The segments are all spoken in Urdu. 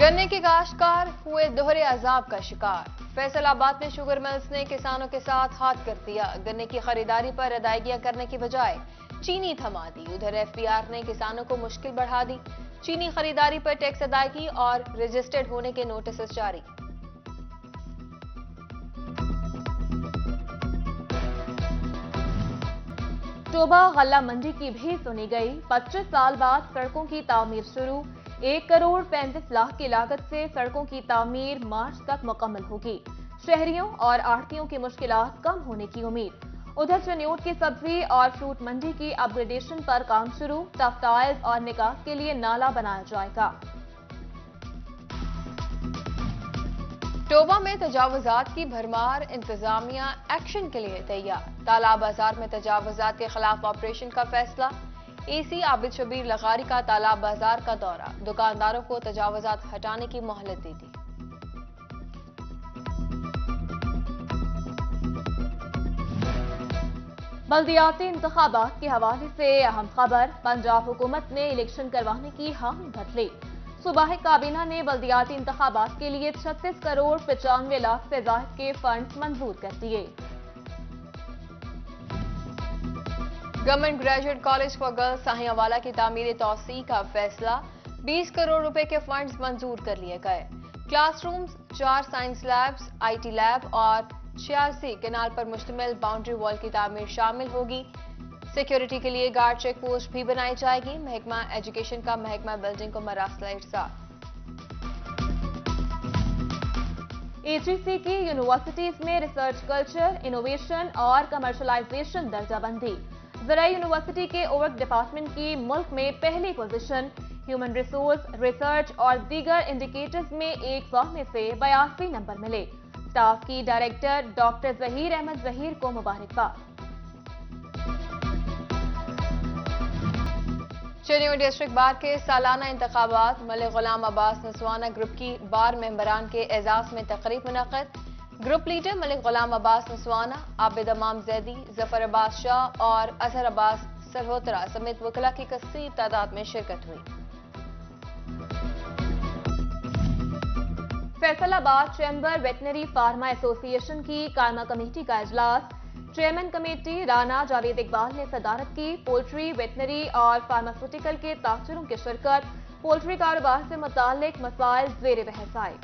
گنے کے کاشتکار ہوئے دوہرے عذاب کا شکار، فیصل آباد میں شوگر ملز نے کسانوں کے ساتھ ہاتھ کر دیا، گنے کی خریداری پر ادائیگیاں کرنے کی بجائے چینی تھما دی، ادھر ایف پی آر نے کسانوں کو مشکل بڑھا دی، چینی خریداری پر ٹیکس ادائیگی اور رجسٹرڈ ہونے کے نوٹسز جاری۔ ٹوبہ غلہ منڈی کی بھی سنی گئی، 25 سال بعد سڑکوں کی تعمیر شروع، 1 کروڑ 35 لاکھ کی لاگت سے سڑکوں کی تعمیر مارچ تک مکمل ہوگی، شہریوں اور آڑھتیوں کی مشکلات کم ہونے کی امید۔ ادھر چنیوٹ کی سبزی اور فروٹ منڈی کی اپ گریڈیشن پر کام شروع، ٹف ٹائلز اور نکاس کے لیے نالا بنایا جائے گا۔ ٹوبہ میں تجاوزات کی بھرمار، انتظامیہ ایکشن کے لیے تیار، تالاب بازار میں تجاوزات کے خلاف آپریشن کا فیصلہ، اے سی عابد شبیر لغاری کا تالاب بازار کا دورہ، دکانداروں کو تجاوزات ہٹانے کی مہلت دے دی۔ بلدیاتی انتخابات کے حوالے سے اہم خبر، پنجاب حکومت نے الیکشن کروانے کی حامی بھر لی، صوبائی کابینہ نے بلدیاتی انتخابات کے لیے 36 کروڑ 95 لاکھ سے زائد کے فنڈز منظور کر دیے۔ Government graduate college for girls Sahiyan Wala کی تعمیری توسیع کا فیصلہ، 20 کروڑ روپے کے فنڈز منظور کر لیے گئے، class rooms, 4 science labs, I T lab اور 86 کینال پر مشتمل باؤنڈری وال کی تعمیر شامل ہوگی، سیکیورٹی کے لیے گارڈ چیک پوسٹ بھی بنائی جائے گی، محکمہ ایجوکیشن کا محکمہ بلڈنگ کو مراسلہ ارسال۔ اے جی سی کی یونیورسٹیز میں ریسرچ کلچر، انوویشن اور کمرشلائزیشن درجہ بندی، زرعی یونیورسٹی کے اورک ڈپارٹمنٹ کی ملک میں پہلی پوزیشن، ہیومن ریسورس، ریسرچ اور دیگر انڈیکیٹرز میں 100 میں سے 82 نمبر ملے، اسٹاف کی ڈائریکٹر ڈاکٹر ظہیر احمد ظہیر کو مبارکباد۔ چنیوٹ ڈسٹرکٹ بار کے سالانہ انتخابات، ملک غلام عباس نسوانہ گروپ کی بار ممبران کے اعزاز میں تقریب منعقد، گروپ لیڈر ملک غلام عباس نسوانہ، عابد امام زیدی، ظفر عباس شاہ اور اظہر عباس سلہوترا سمیت وکلاء کی کثیر تعداد میں شرکت ہوئی۔ فیصل آباد چیمبر ویٹنری فارما ایسوسی ایشن کی قائمہ کمیٹی کا اجلاس، چیئرمین کمیٹی رانا جاوید اقبال نے صدارت کی، پولٹری، ویٹنری اور فارماسیوٹیکل کے تاجروں کی شرکت، پولٹری کاروبار سے متعلق مسائل زیر بحث آئے۔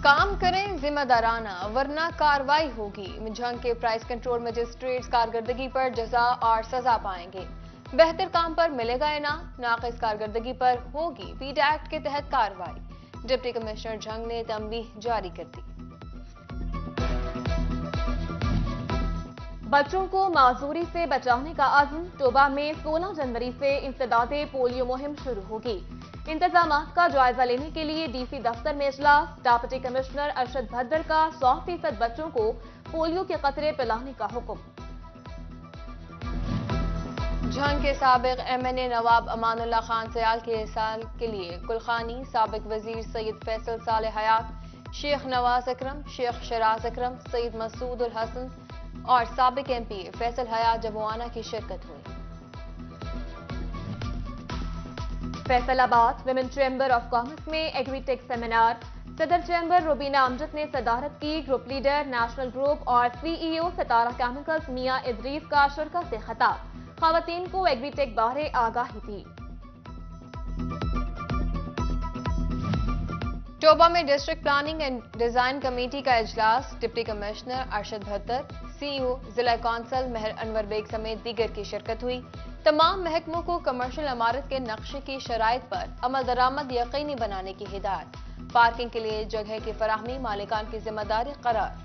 کام کریں ذمہ دارانہ ورنہ کارروائی ہوگی، جھنگ کے پرائز کنٹرول مجسٹریٹس کارکردگی پر جزا اور سزا پائیں گے، بہتر کام پر ملے گا انعام، ناقص کارکردگی پر ہوگی پیٹ ایکٹ کے تحت کارروائی، ڈپٹی کمشنر جھنگ نے تنبیہ جاری کر دی۔ بچوں کو معذوری سے بچانے کا عزم، ٹوبہ میں 16 جنوری سے انسداد پولیو مہم شروع ہوگی، انتظامات کا جائزہ لینے کے لیے ڈی سی دفتر میں اجلاس، ڈپٹی کمشنر ارشد بھدر کا 100% بچوں کو پولیو کے قطرے پلانے کا حکم۔ جھنگ کے سابق ایم این اے نواب امان اللہ خان سیال کے سال کے لیے کلخانی، سابق وزیر سید فیصل صالح حیات، شیخ نواز اکرم، شیخ شراز اکرم، سید مسعود الحسن اور سابق ایم پی فیصل حیات جموانہ کی شرکت ہوئی۔ فیصل آباد ویمن چیمبر آف کامرس میں ایگریٹیک سیمینار، صدر چیمبر روبینہ امجد نے صدارت کی، گروپ لیڈر نیشنل گروپ اور سی ای او ستارہ کیمیکلز میاں ادریس کا شرکت سے خطاب، خواتین کو ایگریٹیک بارے آگاہی دی۔ ٹوبہ میں district planning and design committee کا اجلاس، ڈپٹی کمشنر ارشد بھدر، سی ای او ضلع کونسل مہر انور بیگ سمیت دیگر کی شرکت ہوئی، تمام محکموں کو کمرشل عمارت کے نقشے کی شرائط پر عمل درآمد یقینی بنانے کی ہدایت، پارکنگ کے لیے جگہ کی فراہمی مالکان کی ذمہ داری قرار۔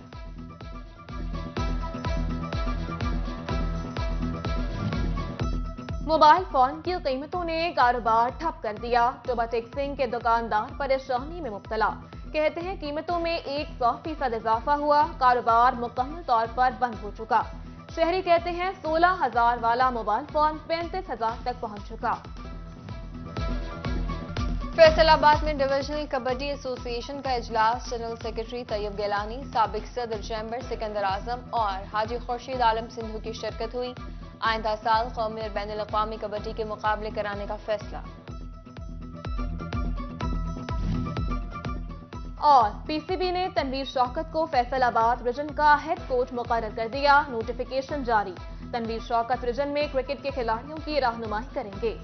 موبائل فون کی قیمتوں نے کاروبار ٹھپ کر دیا، ٹوبہ ٹیکسنگ کے دکاندار پریشانی میں مبتلا، کہتے ہیں قیمتوں میں 100% اضافہ ہوا، کاروبار مکمل طور پر بند ہو چکا، شہری کہتے ہیں 16,000 والا موبائل فون 35,000 تک پہنچ چکا۔ فیصل آباد میں ڈویژنل کبڈی ایسوسی ایشن کا اجلاس، جنرل سیکرٹری طیب گیلانی، سابق صدر چیمبر سکندر اعظم اور حاجی خورشید عالم سندھو کی شرکت ہوئی، آئندہ سال قومی اور بین الاقوامی کبڈی کے مقابلے کرانے کا فیصلہ۔ اور PCB نے تنویر شوکت کو فیصل آباد ریجن کا ہیڈ کوچ مقرر کر دیا، نوٹیفیکیشن جاری۔ تنویر شوکت ریجن میں کرکٹ کے کھلاڑیوں کی رہنمائی کریں گے۔